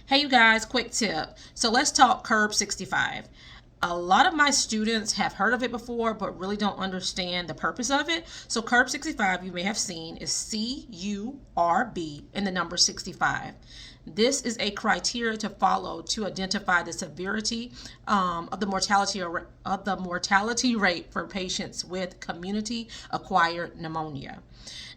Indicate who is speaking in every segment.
Speaker 1: Hey, you guys, quick tip. So let's talk Curb 65. A lot of my students have heard of it before, but really don't understand the purpose of it. So Curb 65, you may have seen, is CURB and the number 65. This is a criteria to follow to identify the severity of the mortality rate for patients with community-acquired pneumonia.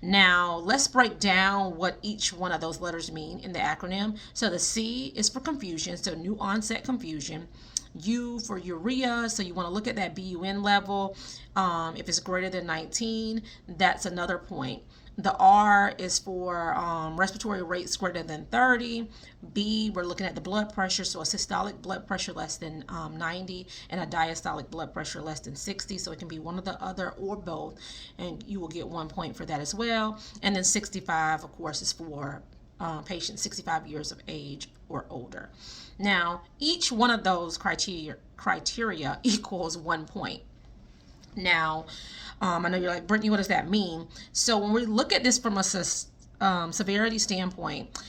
Speaker 1: Now, let's break down what each one of those letters mean in the acronym. So the C is for confusion, so new onset confusion. U for urea, so you want to look at that BUN level. If it's greater than 19, that's another point. The R is for respiratory rates greater than 30. B, we're looking at the blood pressure, so a systolic blood pressure less than 90 and a diastolic blood pressure less than 60. So it can be one or the other or both, and you will get 1 point for that as well. And then 65, of course, is for patients 65 years of age or older. Now, each one of those criteria equals 1 point. Now, I know you're like, Brittany, what does that mean? So when we look at this from a severity standpoint,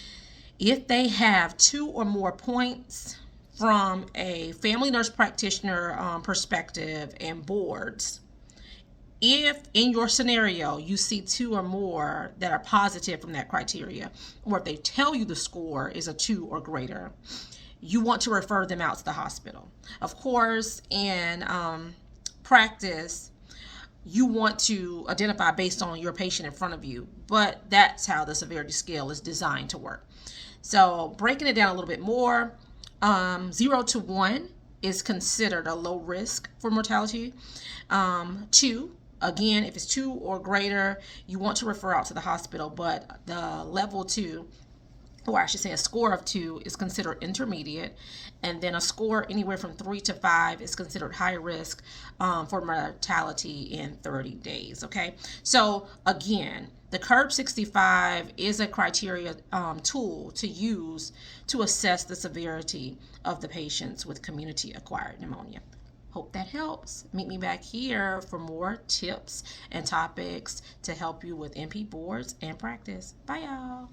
Speaker 1: if they have 2 or more points from a family nurse practitioner perspective and boards, if in your scenario you see 2 or more that are positive from that criteria, or if they tell you the score is a 2 or greater, you want to refer them out to the hospital. Of course, in practice, you want to identify based on your patient in front of you, but that's how the severity scale is designed to work. So breaking it down a little bit more, 0 to 1 is considered a low risk for mortality. 2, again, if it's 2 or greater, you want to refer out to the hospital, but the level 2, or I should say a score of 2, is considered intermediate, and then a score anywhere from 3 to 5 is considered high risk for mortality in 30 days. Okay, so again, the Curb 65 is a criteria tool to use to assess the severity of the patients with community-acquired pneumonia. Hope that helps. Meet me back here for more tips and topics to help you with NP boards and practice. Bye, y'all.